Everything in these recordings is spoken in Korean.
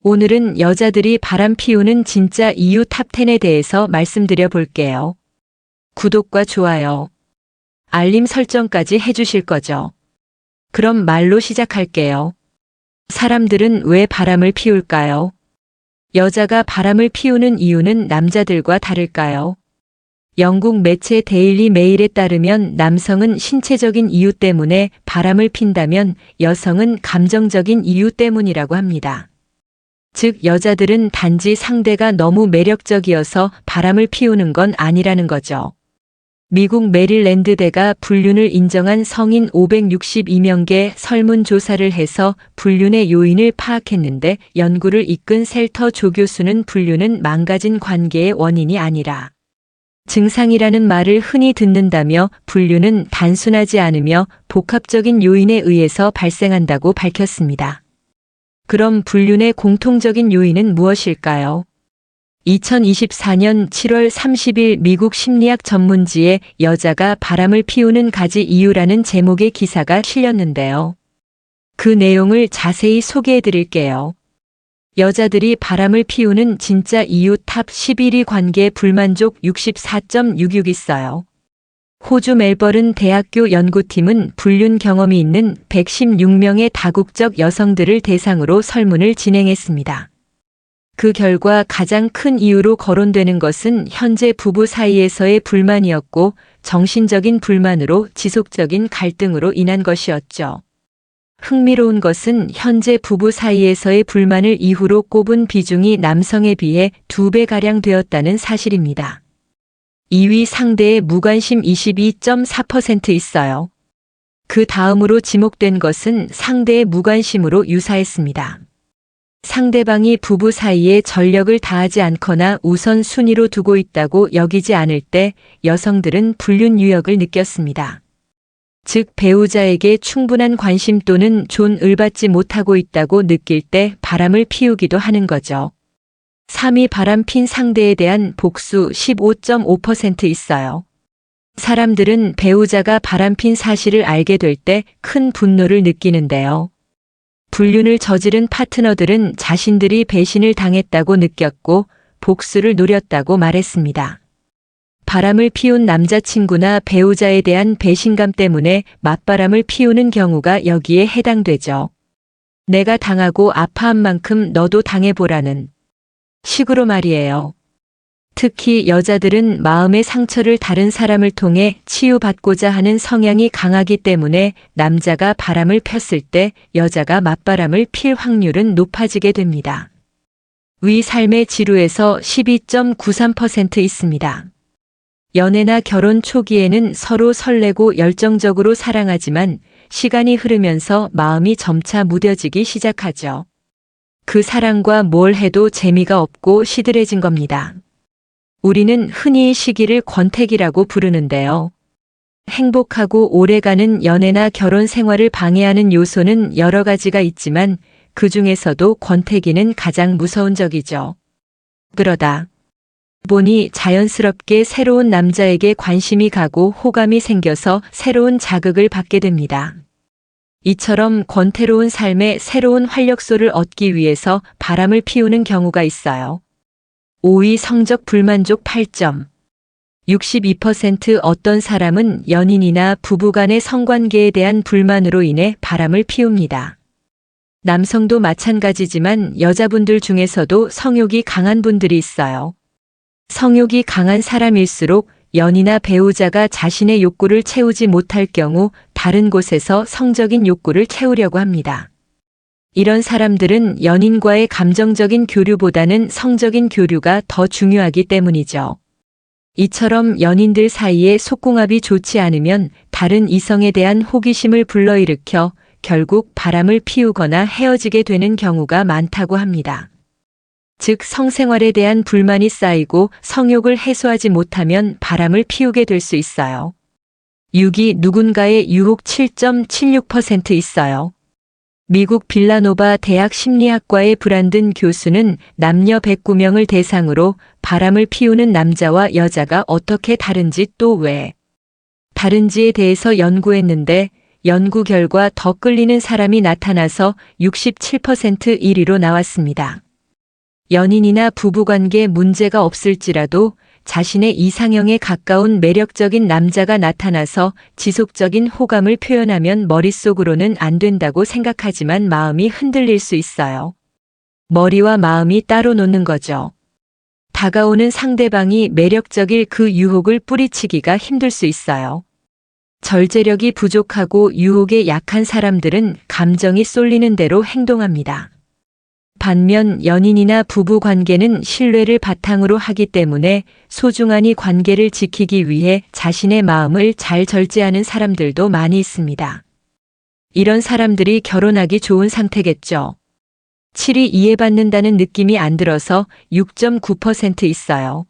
오늘은 여자들이 바람 피우는 진짜 이유 탑10에 대해서 말씀드려 볼게요. 구독과 좋아요, 알림 설정까지 해주실 거죠? 그럼 말로 시작할게요. 사람들은 왜 바람을 피울까요? 여자가 바람을 피우는 이유는 남자들과 다를까요? 영국 매체 데일리 메일에 따르면 남성은 신체적인 이유 때문에 바람을 핀다면 여성은 감정적인 이유 때문이라고 합니다. 즉, 여자들은 단지 상대가 너무 매력적이어서 바람을 피우는 건 아니라는 거죠. 미국 메릴랜드대가 불륜을 인정한 성인 562명께 설문조사를 해서 불륜의 요인을 파악했는데 연구를 이끈 셀터 조 교수는 불륜은 망가진 관계의 원인이 아니라 증상이라는 말을 흔히 듣는다며 불륜은 단순하지 않으며 복합적인 요인에 의해서 발생한다고 밝혔습니다. 그럼 불륜의 공통적인 요인은 무엇일까요? 2024년 7월 30일 미국 심리학 전문지에 여자가 바람을 피우는 가지 이유라는 제목의 기사가 실렸는데요. 그 내용을 자세히 소개해 드릴게요. 여자들이 바람을 피우는 진짜 이유 탑 11위 관계 불만족 64.66 있어요. 호주 멜버른 대학교 연구팀은 불륜 경험이 있는 116명의 다국적 여성들을 대상으로 설문을 진행했습니다. 그 결과 가장 큰 이유로 거론되는 것은 현재 부부 사이에서의 불만이었고 정신적인 불만으로 지속적인 갈등으로 인한 것이었죠. 흥미로운 것은 현재 부부 사이에서의 불만을 이후로 꼽은 비중이 남성에 비해 2배가량 되었다는 사실입니다. 2위 상대의 무관심 22.4% 있어요. 그 다음으로 지목된 것은 상대의 무관심으로 유사했습니다. 상대방이 부부 사이에 전력을 다하지 않거나 우선 순위로 두고 있다고 여기지 않을 때 여성들은 불륜 유혹을 느꼈습니다. 즉, 배우자에게 충분한 관심 또는 존을 받지 못하고 있다고 느낄 때 바람을 피우기도 하는 거죠. 3위 바람 핀 상대에 대한 복수 15.5% 있어요. 사람들은 배우자가 바람 핀 사실을 알게 될 때 큰 분노를 느끼는데요. 불륜을 저지른 파트너들은 자신들이 배신을 당했다고 느꼈고 복수를 노렸다고 말했습니다. 바람을 피운 남자친구나 배우자에 대한 배신감 때문에 맞바람을 피우는 경우가 여기에 해당되죠. 내가 당하고 아파한 만큼 너도 당해보라는 식으로 말이에요. 특히 여자들은 마음의 상처를 다른 사람을 통해 치유받고자 하는 성향이 강하기 때문에 남자가 바람을 폈을 때 여자가 맞바람을 필 확률은 높아지게 됩니다. 위 삶의 지루에서 12.93% 있습니다. 연애나 결혼 초기에는 서로 설레고 열정적으로 사랑하지만 시간이 흐르면서 마음이 점차 무뎌지기 시작하죠. 그 사랑과 뭘 해도 재미가 없고 시들해진 겁니다. 우리는 흔히 이 시기를 권태기라고 부르는데요. 행복하고 오래가는 연애나 결혼 생활을 방해하는 요소는 여러 가지가 있지만 그 중에서도 권태기는 가장 무서운 적이죠. 그러다 보니 자연스럽게 새로운 남자에게 관심이 가고 호감이 생겨서 새로운 자극을 받게 됩니다. 이처럼 권태로운 삶에 새로운 활력소를 얻기 위해서 바람을 피우는 경우가 있어요. 5위 성적 불만족 8점. 62% 어떤 사람은 연인이나 부부간의 성관계에 대한 불만으로 인해 바람을 피웁니다. 남성도 마찬가지지만 여자분들 중에서도 성욕이 강한 분들이 있어요. 성욕이 강한 사람일수록 연이나 배우자가 자신의 욕구를 채우지 못할 경우 다른 곳에서 성적인 욕구를 채우려고 합니다. 이런 사람들은 연인과의 감정적인 교류보다는 성적인 교류가 더 중요하기 때문이죠. 이처럼 연인들 사이에 속궁합이 좋지 않으면 다른 이성에 대한 호기심을 불러일으켜 결국 바람을 피우거나 헤어지게 되는 경우가 많다고 합니다. 즉, 성생활에 대한 불만이 쌓이고 성욕을 해소하지 못하면 바람을 피우게 될 수 있어요. 6위 누군가의 유혹 7.76% 있어요. 미국 빌라노바 대학 심리학과의 브란든 교수는 남녀 109명을 대상으로 바람을 피우는 남자와 여자가 어떻게 다른지 또 왜 다른지에 대해서 연구했는데 연구 결과 더 끌리는 사람이 나타나서 67% 1위로 나왔습니다. 연인이나 부부관계 문제가 없을지라도 자신의 이상형에 가까운 매력적인 남자가 나타나서 지속적인 호감을 표현하면 머릿속으로는 안 된다고 생각하지만 마음이 흔들릴 수 있어요. 머리와 마음이 따로 노는 거죠. 다가오는 상대방이 매력적일 그 유혹을 뿌리치기가 힘들 수 있어요. 절제력이 부족하고 유혹에 약한 사람들은 감정이 쏠리는 대로 행동합니다. 반면 연인이나 부부 관계는 신뢰를 바탕으로 하기 때문에 소중한 이 관계를 지키기 위해 자신의 마음을 잘 절제하는 사람들도 많이 있습니다. 이런 사람들이 결혼하기 좋은 상태겠죠. 7이 이해받는다는 느낌이 안 들어서 6.9% 있어요.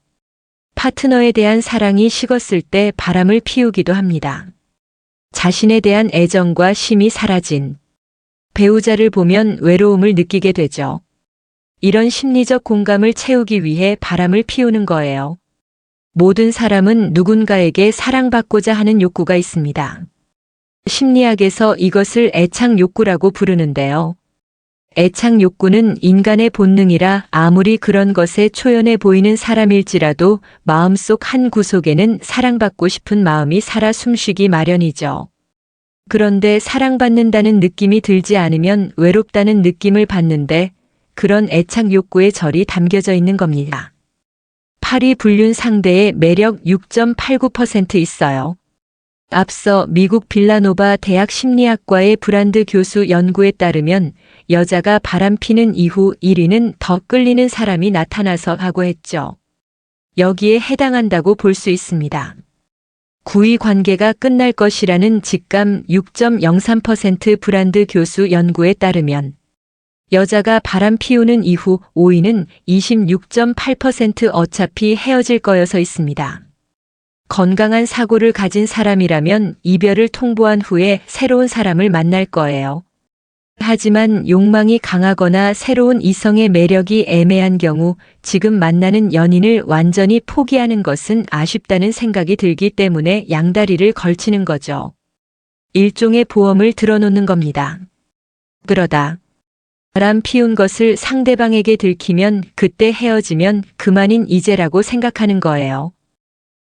파트너에 대한 사랑이 식었을 때 바람을 피우기도 합니다. 자신에 대한 애정과 심이 사라진 배우자를 보면 외로움을 느끼게 되죠. 이런 심리적 공감을 채우기 위해 바람을 피우는 거예요. 모든 사람은 누군가에게 사랑받고자 하는 욕구가 있습니다. 심리학에서 이것을 애착 욕구라고 부르는데요. 애착 욕구는 인간의 본능이라 아무리 그런 것에 초연해 보이는 사람일지라도 마음속 한 구석에는 사랑받고 싶은 마음이 살아 숨쉬기 마련이죠. 그런데 사랑받는다는 느낌이 들지 않으면 외롭다는 느낌을 받는데 그런 애착 욕구의 절이 담겨져 있는 겁니다. 8위 불륜 상대의 매력 6.89% 있어요. 앞서 미국 빌라노바 대학 심리학과의 브란드 교수 연구에 따르면 여자가 바람피는 이후 1위는 더 끌리는 사람이 나타나서 하고 했죠. 여기에 해당한다고 볼 수 있습니다. 9위 관계가 끝날 것이라는 직감 6.03% 브란드 교수 연구에 따르면 여자가 바람 피우는 이후 5위는 26.8% 어차피 헤어질 거여서 있습니다. 건강한 사고를 가진 사람이라면 이별을 통보한 후에 새로운 사람을 만날 거예요. 하지만 욕망이 강하거나 새로운 이성의 매력이 애매한 경우 지금 만나는 연인을 완전히 포기하는 것은 아쉽다는 생각이 들기 때문에 양다리를 걸치는 거죠. 일종의 보험을 들어놓는 겁니다. 그러다 바람 피운 것을 상대방에게 들키면 그때 헤어지면 그만인 이제라고 생각하는 거예요.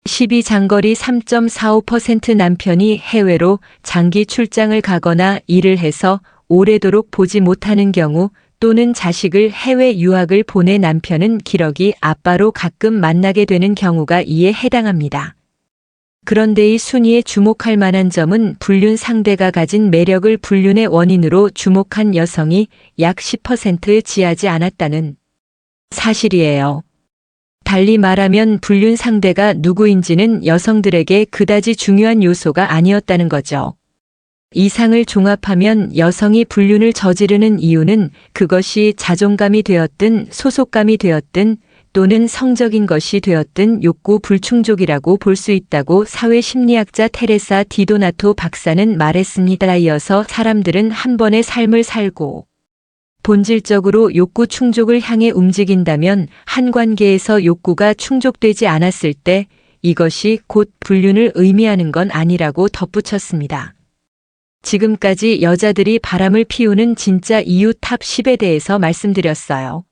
10위 장거리 3.45% 남편이 해외로 장기 출장을 가거나 일을 해서 오래도록 보지 못하는 경우 또는 자식을 해외 유학을 보내 남편은 기러기 아빠로 가끔 만나게 되는 경우가 이에 해당합니다. 그런데 이 순위에 주목할 만한 점은 불륜 상대가 가진 매력을 불륜의 원인으로 주목한 여성이 약 10% 지하지 않았다는 사실이에요. 달리 말하면 불륜 상대가 누구인지는 여성들에게 그다지 중요한 요소가 아니었다는 거죠. 이상을 종합하면 여성이 불륜을 저지르는 이유는 그것이 자존감이 되었든 소속감이 되었든 또는 성적인 것이 되었든 욕구 불충족이라고 볼 수 있다고 사회심리학자 테레사 디도나토 박사는 말했습니다. 이어서 사람들은 한 번의 삶을 살고 본질적으로 욕구 충족을 향해 움직인다면 한 관계에서 욕구가 충족되지 않았을 때 이것이 곧 불륜을 의미하는 건 아니라고 덧붙였습니다. 지금까지 여자들이 바람을 피우는 진짜 이유 탑 10에 대해서 말씀드렸어요.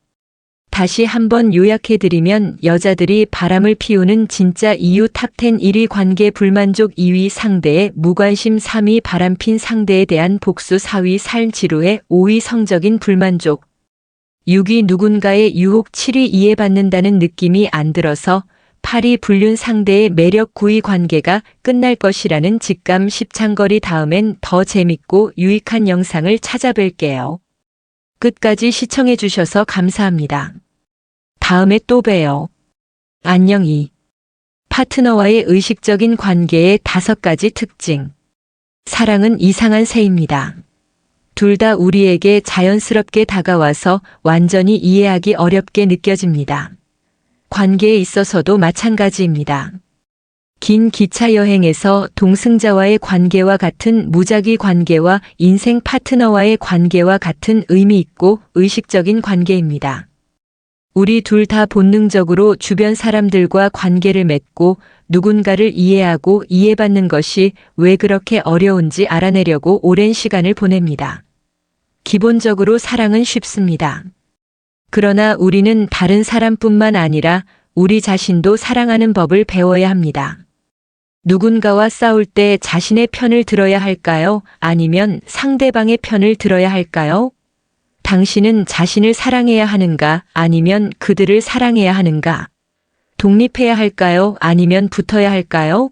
다시 한번 요약해드리면 여자들이 바람을 피우는 진짜 이유 탑10 1위 관계 불만족 2위 상대의 무관심 3위 바람핀 상대에 대한 복수 4위 삶 지루해 5위 성적인 불만족 6위 누군가의 유혹 7위 이해받는다는 느낌이 안 들어서 8위 불륜 상대의 매력 9위 관계가 끝날 것이라는 직감 10 장거리 다음엔 더 재밌고 유익한 영상을 찾아뵐게요. 끝까지 시청해 주셔서 감사합니다. 다음에 또 봬요. 안녕히. 파트너와의 의식적인 관계의 5가지 특징. 사랑은 이상한 새입니다. 둘 다 우리에게 자연스럽게 다가와서 완전히 이해하기 어렵게 느껴집니다. 관계에 있어서도 마찬가지입니다. 긴 기차 여행에서 동승자와의 관계와 같은 무작위 관계와 인생 파트너와의 관계와 같은 의미 있고 의식적인 관계입니다. 우리 둘 다 본능적으로 주변 사람들과 관계를 맺고 누군가를 이해하고 이해받는 것이 왜 그렇게 어려운지 알아내려고 오랜 시간을 보냅니다. 기본적으로 사랑은 쉽습니다. 그러나 우리는 다른 사람뿐만 아니라 우리 자신도 사랑하는 법을 배워야 합니다. 누군가와 싸울 때 자신의 편을 들어야 할까요? 아니면 상대방의 편을 들어야 할까요? 당신은 자신을 사랑해야 하는가? 아니면 그들을 사랑해야 하는가? 독립해야 할까요? 아니면 붙어야 할까요?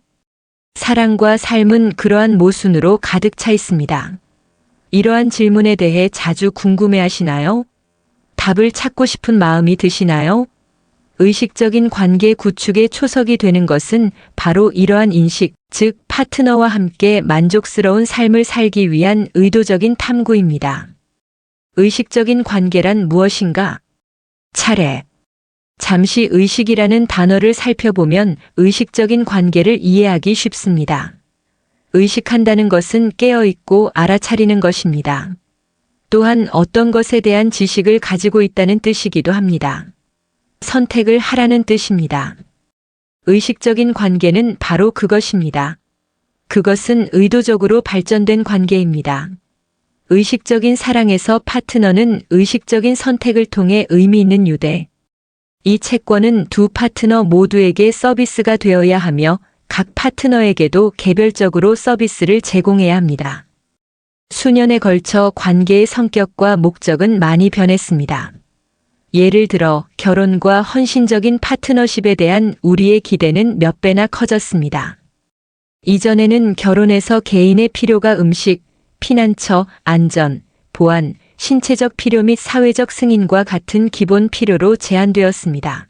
사랑과 삶은 그러한 모순으로 가득 차 있습니다. 이러한 질문에 대해 자주 궁금해하시나요? 답을 찾고 싶은 마음이 드시나요? 의식적인 관계 구축의 초석이 되는 것은 바로 이러한 인식, 즉 파트너와 함께 만족스러운 삶을 살기 위한 의도적인 탐구입니다. 의식적인 관계란 무엇인가? 차례. 잠시 의식이라는 단어를 살펴보면 의식적인 관계를 이해하기 쉽습니다. 의식한다는 것은 깨어있고 알아차리는 것입니다. 또한 어떤 것에 대한 지식을 가지고 있다는 뜻이기도 합니다. 선택을 하라는 뜻입니다. 의식적인 관계는 바로 그것입니다. 그것은 의도적으로 발전된 관계입니다. 의식적인 사랑에서 파트너는 의식적인 선택을 통해 의미 있는 유대. 이 채권은 두 파트너 모두에게 서비스가 되어야 하며 각 파트너에게도 개별적으로 서비스를 제공해야 합니다. 수년에 걸쳐 관계의 성격과 목적은 많이 변했습니다. 예를 들어 결혼과 헌신적인 파트너십에 대한 우리의 기대는 몇 배나 커졌습니다. 이전에는 결혼에서 개인의 필요가 음식, 피난처, 안전, 보안, 신체적 필요 및 사회적 승인과 같은 기본 필요로 제한되었습니다.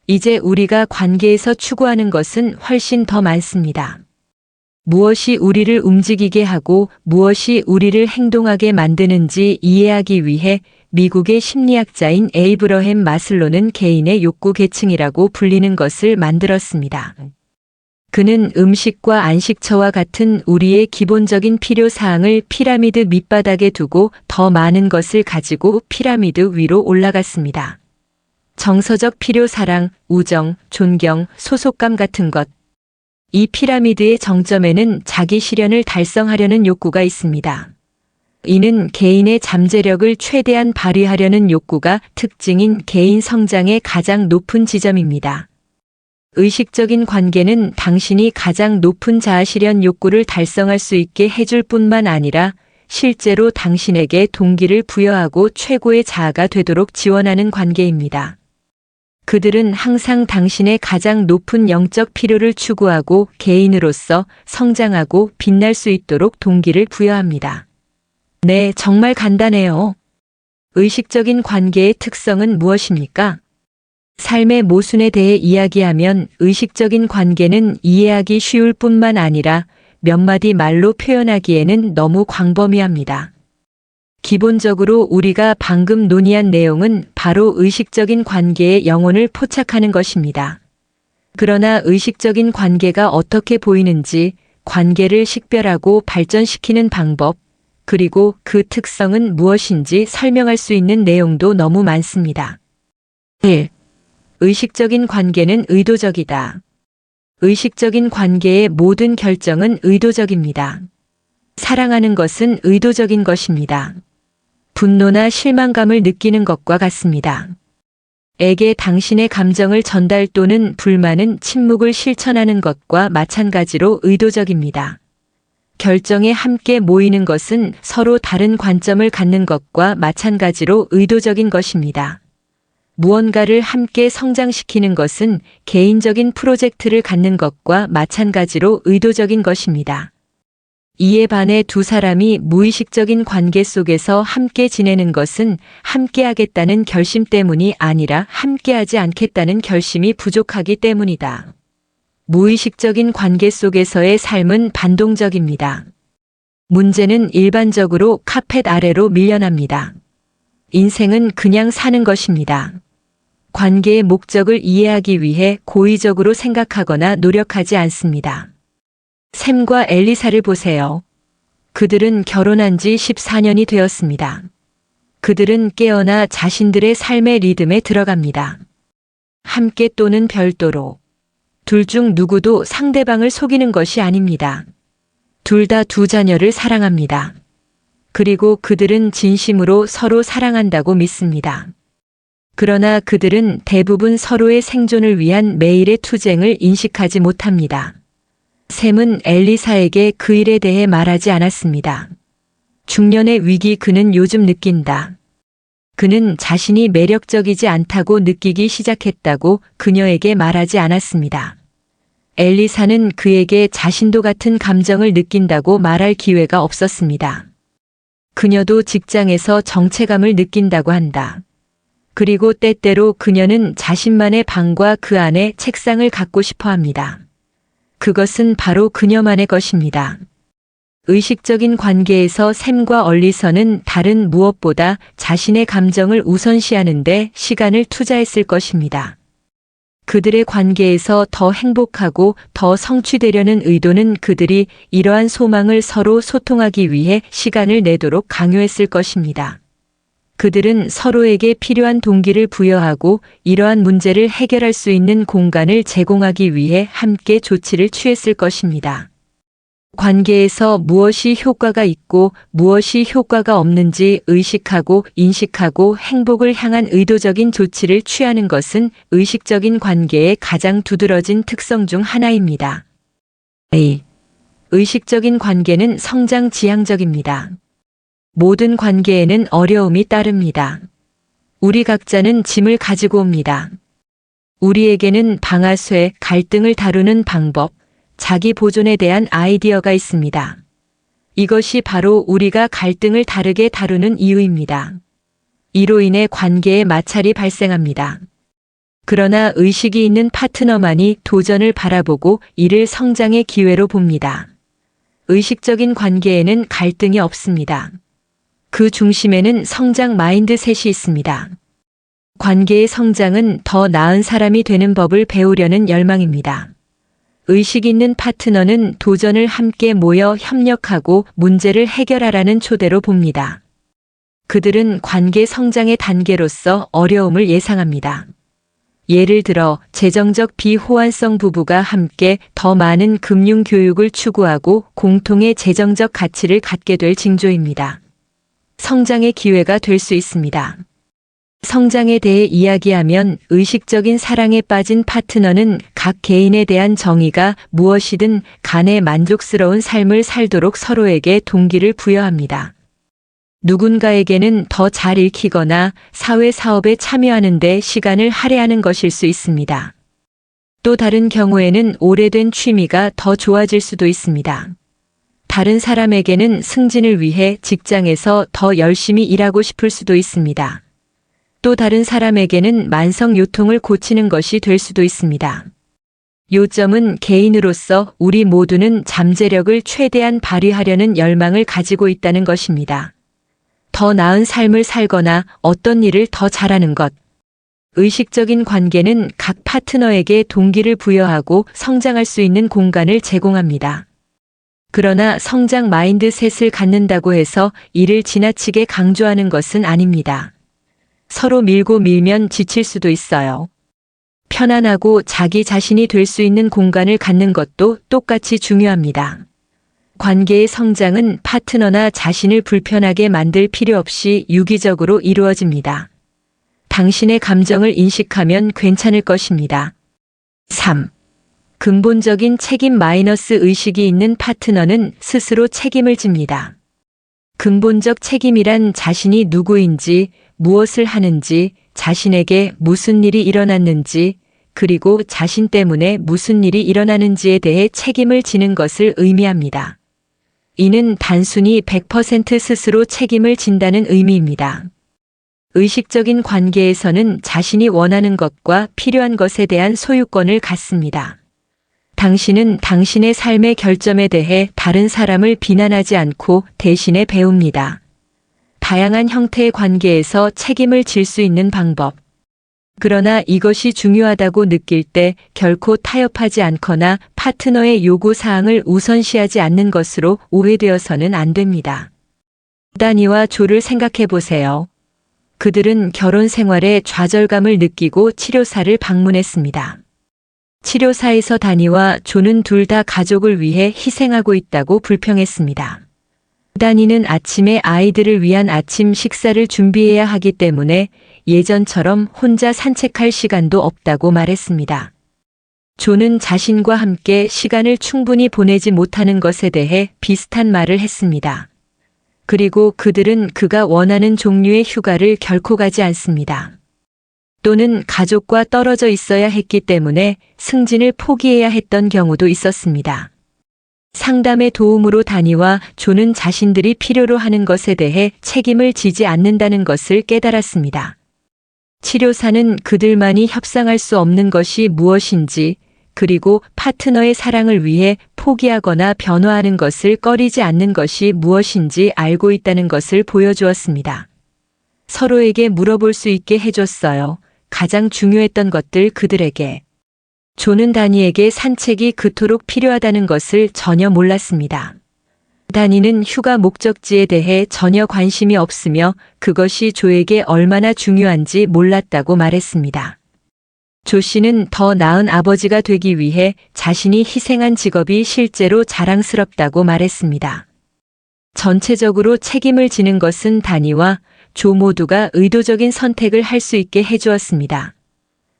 이제 우리가 관계에서 추구하는 것은 훨씬 더 많습니다. 무엇이 우리를 움직이게 하고 무엇이 우리를 행동하게 만드는지 이해하기 위해 미국의 심리학자인 에이브러햄 마슬로는 개인의 욕구 계층이라고 불리는 것을 만들었습니다. 그는 음식과 안식처와 같은 우리의 기본적인 필요사항을 피라미드 밑바닥에 두고 더 많은 것을 가지고 피라미드 위로 올라갔습니다. 정서적 필요 사랑, 우정, 존경, 소속감 같은 것. 이 피라미드의 정점에는 자기 실현을 달성하려는 욕구가 있습니다. 이는 개인의 잠재력을 최대한 발휘하려는 욕구가 특징인 개인 성장의 가장 높은 지점입니다. 의식적인 관계는 당신이 가장 높은 자아실현 욕구를 달성할 수 있게 해줄 뿐만 아니라 실제로 당신에게 동기를 부여하고 최고의 자아가 되도록 지원하는 관계입니다. 그들은 항상 당신의 가장 높은 영적 필요를 추구하고 개인으로서 성장하고 빛날 수 있도록 동기를 부여합니다. 네, 정말 간단해요. 의식적인 관계의 특성은 무엇입니까? 삶의 모순에 대해 이야기하면 의식적인 관계는 이해하기 쉬울 뿐만 아니라 몇 마디 말로 표현하기에는 너무 광범위합니다. 기본적으로 우리가 방금 논의한 내용은 바로 의식적인 관계의 영혼을 포착하는 것입니다. 그러나 의식적인 관계가 어떻게 보이는지, 관계를 식별하고 발전시키는 방법, 그리고 그 특성은 무엇인지 설명할 수 있는 내용도 너무 많습니다. 1. 의식적인 관계는 의도적이다. 의식적인 관계의 모든 결정은 의도적입니다. 사랑하는 것은 의도적인 것입니다. 분노나 실망감을 느끼는 것과 같습니다. 에게 당신의 감정을 전달 또는 불만은 침묵을 실천하는 것과 마찬가지로 의도적입니다. 결정에 함께 모이는 것은 서로 다른 관점을 갖는 것과 마찬가지로 의도적인 것입니다. 무언가를 함께 성장시키는 것은 개인적인 프로젝트를 갖는 것과 마찬가지로 의도적인 것입니다. 이에 반해 두 사람이 무의식적인 관계 속에서 함께 지내는 것은 함께하겠다는 결심 때문이 아니라 함께하지 않겠다는 결심이 부족하기 때문이다. 무의식적인 관계 속에서의 삶은 반동적입니다. 문제는 일반적으로 카펫 아래로 밀려납니다. 인생은 그냥 사는 것입니다. 관계의 목적을 이해하기 위해 고의적으로 생각하거나 노력하지 않습니다. 샘과 엘리사를 보세요. 그들은 결혼한 지 14년이 되었습니다. 그들은 깨어나 자신들의 삶의 리듬에 들어갑니다. 함께 또는 별도로. 둘 중 누구도 상대방을 속이는 것이 아닙니다. 둘 다 두 자녀를 사랑합니다. 그리고 그들은 진심으로 서로 사랑한다고 믿습니다. 그러나 그들은 대부분 서로의 생존을 위한 매일의 투쟁을 인식하지 못합니다. 샘은 엘리사에게 그 일에 대해 말하지 않았습니다. 중년의 위기 그는 요즘 느낀다. 그는 자신이 매력적이지 않다고 느끼기 시작했다고 그녀에게 말하지 않았습니다. 엘리사는 그에게 자신도 같은 감정을 느낀다고 말할 기회가 없었습니다. 그녀도 직장에서 정체감을 느낀다고 한다. 그리고 때때로 그녀는 자신만의 방과 그 안에 책상을 갖고 싶어 합니다. 그것은 바로 그녀만의 것입니다. 의식적인 관계에서 샘과 얼리서는 다른 무엇보다 자신의 감정을 우선시하는데 시간을 투자했을 것입니다. 그들의 관계에서 더 행복하고 더 성취되려는 의도는 그들이 이러한 소망을 서로 소통하기 위해 시간을 내도록 강요했을 것입니다. 그들은 서로에게 필요한 동기를 부여하고 이러한 문제를 해결할 수 있는 공간을 제공하기 위해 함께 조치를 취했을 것입니다. 관계에서 무엇이 효과가 있고 무엇이 효과가 없는지 의식하고 인식하고 행복을 향한 의도적인 조치를 취하는 것은 의식적인 관계의 가장 두드러진 특성 중 하나입니다. A. 의식적인 관계는 성장 지향적입니다. 모든 관계에는 어려움이 따릅니다. 우리 각자는 짐을 가지고 옵니다. 우리에게는 방아쇠, 갈등을 다루는 방법, 자기 보존에 대한 아이디어가 있습니다. 이것이 바로 우리가 갈등을 다르게 다루는 이유입니다. 이로 인해 관계에 마찰이 발생합니다. 그러나 의식이 있는 파트너만이 도전을 바라보고 이를 성장의 기회로 봅니다. 의식적인 관계에는 갈등이 없습니다. 그 중심에는 성장 마인드셋이 있습니다. 관계의 성장은 더 나은 사람이 되는 법을 배우려는 열망입니다. 의식 있는 파트너는 도전을 함께 모여 협력하고 문제를 해결하라는 초대로 봅니다. 그들은 관계 성장의 단계로서 어려움을 예상합니다. 예를 들어 재정적 비호환성 부부가 함께 더 많은 금융 교육을 추구하고 공통의 재정적 가치를 갖게 될 징조입니다. 성장의 기회가 될 수 있습니다. 성장에 대해 이야기하면 의식적인 사랑에 빠진 파트너는 각 개인에 대한 정의가 무엇이든 간에 만족스러운 삶을 살도록 서로에게 동기를 부여합니다. 누군가에게는 더 잘 읽히거나 사회 사업에 참여하는 데 시간을 할애하는 것일 수 있습니다. 또 다른 경우에는 오래된 취미가 더 좋아질 수도 있습니다. 다른 사람에게는 승진을 위해 직장에서 더 열심히 일하고 싶을 수도 있습니다. 또 다른 사람에게는 만성 요통을 고치는 것이 될 수도 있습니다. 요점은 개인으로서 우리 모두는 잠재력을 최대한 발휘하려는 열망을 가지고 있다는 것입니다. 더 나은 삶을 살거나 어떤 일을 더 잘하는 것. 의식적인 관계는 각 파트너에게 동기를 부여하고 성장할 수 있는 공간을 제공합니다. 그러나 성장 마인드셋을 갖는다고 해서 이를 지나치게 강조하는 것은 아닙니다. 서로 밀고 밀면 지칠 수도 있어요. 편안하고 자기 자신이 될 수 있는 공간을 갖는 것도 똑같이 중요합니다. 관계의 성장은 파트너나 자신을 불편하게 만들 필요 없이 유기적으로 이루어집니다. 당신의 감정을 인식하면 괜찮을 것입니다. 3. 근본적인 책임 마이너스 의식이 있는 파트너는 스스로 책임을 집니다. 근본적 책임이란 자신이 누구인지, 무엇을 하는지, 자신에게 무슨 일이 일어났는지, 그리고 자신 때문에 무슨 일이 일어나는지에 대해 책임을 지는 것을 의미합니다. 이는 단순히 100% 스스로 책임을 진다는 의미입니다. 의식적인 관계에서는 자신이 원하는 것과 필요한 것에 대한 소유권을 갖습니다. 당신은 당신의 삶의 결점에 대해 다른 사람을 비난하지 않고 대신에 배웁니다. 다양한 형태의 관계에서 책임을 질 수 있는 방법. 그러나 이것이 중요하다고 느낄 때 결코 타협하지 않거나 파트너의 요구사항을 우선시하지 않는 것으로 오해되어서는 안 됩니다. 다니와 조를 생각해 보세요. 그들은 결혼 생활에 좌절감을 느끼고 치료사를 방문했습니다. 치료사에서 다니와 조는 둘 다 가족을 위해 희생하고 있다고 불평했습니다. 다니는 아침에 아이들을 위한 아침 식사를 준비해야 하기 때문에 예전처럼 혼자 산책할 시간도 없다고 말했습니다. 조는 자신과 함께 시간을 충분히 보내지 못하는 것에 대해 비슷한 말을 했습니다. 그리고 그들은 그가 원하는 종류의 휴가를 결코 가지 않습니다. 또는 가족과 떨어져 있어야 했기 때문에 승진을 포기해야 했던 경우도 있었습니다. 상담의 도움으로 다니와 조는 자신들이 필요로 하는 것에 대해 책임을 지지 않는다는 것을 깨달았습니다. 치료사는 그들만이 협상할 수 없는 것이 무엇인지, 그리고 파트너의 사랑을 위해 포기하거나 변화하는 것을 꺼리지 않는 것이 무엇인지 알고 있다는 것을 보여주었습니다. 서로에게 물어볼 수 있게 해줬어요. 가장 중요했던 것들 그들에게. 조는 다니에게 산책이 그토록 필요하다는 것을 전혀 몰랐습니다. 다니는 휴가 목적지에 대해 전혀 관심이 없으며 그것이 조에게 얼마나 중요한지 몰랐다고 말했습니다. 조 씨는 더 나은 아버지가 되기 위해 자신이 희생한 직업이 실제로 자랑스럽다고 말했습니다. 전체적으로 책임을 지는 것은 다니와 조 모두가 의도적인 선택을 할 수 있게 해주었습니다.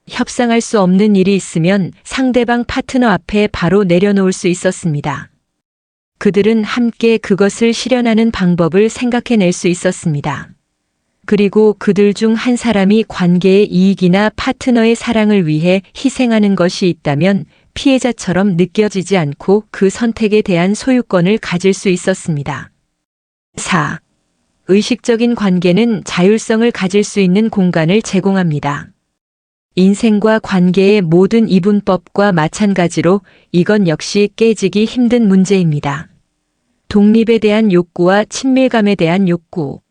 협상할 수 없는 일이 있으면 상대방 파트너 앞에 바로 내려놓을 수 있었습니다. 그들은 함께 그것을 실현하는 방법을 생각해낼 수 있었습니다. 그리고 그들 중 한 사람이 관계의 이익이나 파트너의 사랑을 위해 희생하는 것이 있다면 피해자처럼 느껴지지 않고 그 선택에 대한 소유권을 가질 수 있었습니다. 4. 의식적인 관계는 자율성을 가질 수 있는 공간을 제공합니다. 인생과 관계의 모든 이분법과 마찬가지로 이건 역시 깨지기 힘든 문제입니다. 독립에 대한 욕구와 친밀감에 대한 욕구.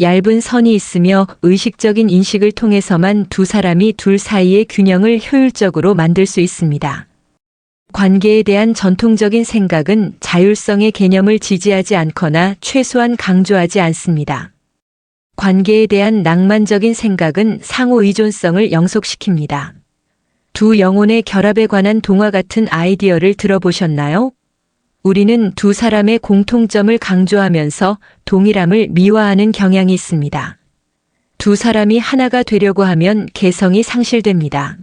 얇은 선이 있으며 의식적인 인식을 통해서만 두 사람이 둘 사이의 균형을 효율적으로 만들 수 있습니다. 관계에 대한 전통적인 생각은 자율성의 개념을 지지하지 않거나 최소한 강조하지 않습니다. 관계에 대한 낭만적인 생각은 상호 의존성을 영속시킵니다. 두 영혼의 결합에 관한 동화 같은 아이디어를 들어보셨나요? 우리는 두 사람의 공통점을 강조하면서 동일함을 미화하는 경향이 있습니다. 두 사람이 하나가 되려고 하면 개성이 상실됩니다.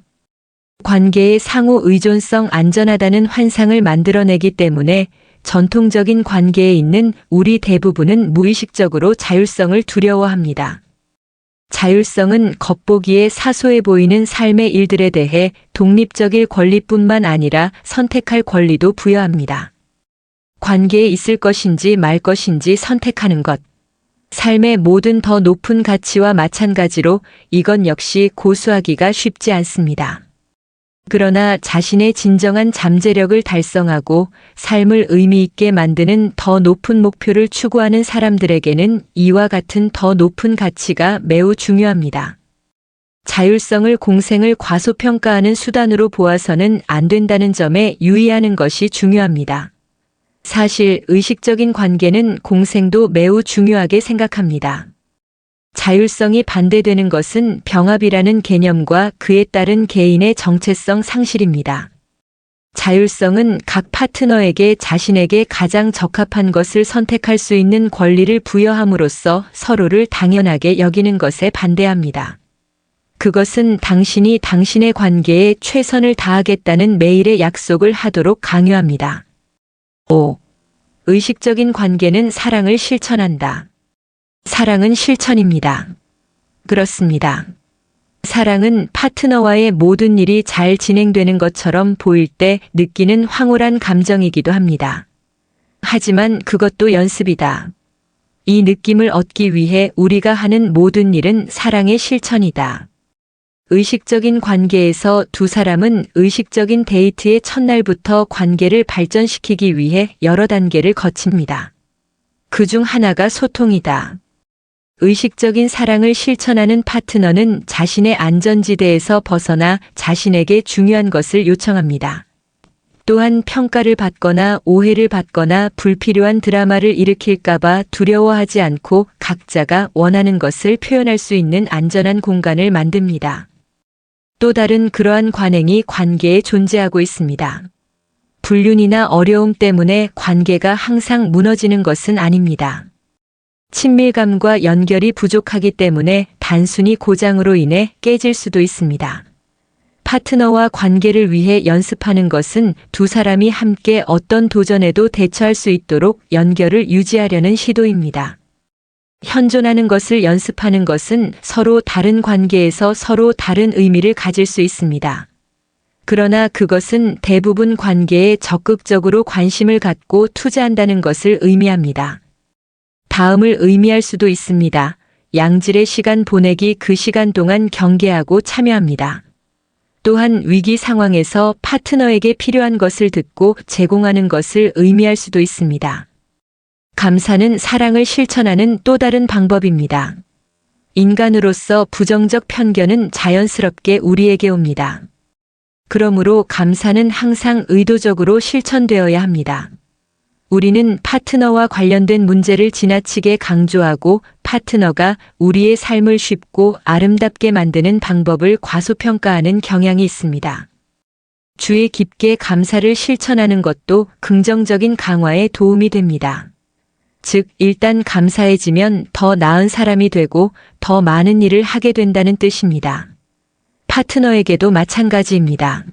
관계의 상호 의존성 안전하다는 환상을 만들어내기 때문에 전통적인 관계에 있는 우리 대부분은 무의식적으로 자율성을 두려워합니다. 자율성은 겉보기에 사소해 보이는 삶의 일들에 대해 독립적일 권리뿐만 아니라 선택할 권리도 부여합니다. 관계에 있을 것인지 말 것인지 선택하는 것. 삶의 모든 더 높은 가치와 마찬가지로 이건 역시 고수하기가 쉽지 않습니다. 그러나 자신의 진정한 잠재력을 달성하고 삶을 의미 있게 만드는 더 높은 목표를 추구하는 사람들에게는 이와 같은 더 높은 가치가 매우 중요합니다. 자율성을 공생을 과소평가하는 수단으로 보아서는 안 된다는 점에 유의하는 것이 중요합니다. 사실 의식적인 관계는 공생도 매우 중요하게 생각합니다. 자율성이 반대되는 것은 병합이라는 개념과 그에 따른 개인의 정체성 상실입니다. 자율성은 각 파트너에게 자신에게 가장 적합한 것을 선택할 수 있는 권리를 부여함으로써 서로를 당연하게 여기는 것에 반대합니다. 그것은 당신이 당신의 관계에 최선을 다하겠다는 매일의 약속을 하도록 강요합니다. 5. 의식적인 관계는 사랑을 실천한다. 사랑은 실천입니다. 그렇습니다. 사랑은 파트너와의 모든 일이 잘 진행되는 것처럼 보일 때 느끼는 황홀한 감정이기도 합니다. 하지만 그것도 연습이다. 이 느낌을 얻기 위해 우리가 하는 모든 일은 사랑의 실천이다. 의식적인 관계에서 두 사람은 의식적인 데이트의 첫날부터 관계를 발전시키기 위해 여러 단계를 거칩니다. 그중 하나가 소통이다. 의식적인 사랑을 실천하는 파트너는 자신의 안전지대에서 벗어나 자신에게 중요한 것을 요청합니다. 또한 평가를 받거나 오해를 받거나 불필요한 드라마를 일으킬까봐 두려워하지 않고 각자가 원하는 것을 표현할 수 있는 안전한 공간을 만듭니다. 또 다른 그러한 관행이 관계에 존재하고 있습니다. 불륜이나 어려움 때문에 관계가 항상 무너지는 것은 아닙니다. 친밀감과 연결이 부족하기 때문에 단순히 고장으로 인해 깨질 수도 있습니다. 파트너와 관계를 위해 연습하는 것은 두 사람이 함께 어떤 도전에도 대처할 수 있도록 연결을 유지하려는 시도입니다. 현존하는 것을 연습하는 것은 서로 다른 관계에서 서로 다른 의미를 가질 수 있습니다. 그러나 그것은 대부분 관계에 적극적으로 관심을 갖고 투자한다는 것을 의미합니다. 다음을 의미할 수도 있습니다. 양질의 시간 보내기, 그 시간 동안 경계하고 참여합니다. 또한 위기 상황에서 파트너에게 필요한 것을 듣고 제공하는 것을 의미할 수도 있습니다. 감사는 사랑을 실천하는 또 다른 방법입니다. 인간으로서 부정적 편견은 자연스럽게 우리에게 옵니다. 그러므로 감사는 항상 의도적으로 실천되어야 합니다. 우리는 파트너와 관련된 문제를 지나치게 강조하고 파트너가 우리의 삶을 쉽고 아름답게 만드는 방법을 과소평가하는 경향이 있습니다. 주의 깊게 감사를 실천하는 것도 긍정적인 강화에 도움이 됩니다. 즉, 일단 감사해지면 더 나은 사람이 되고 더 많은 일을 하게 된다는 뜻입니다. 파트너에게도 마찬가지입니다.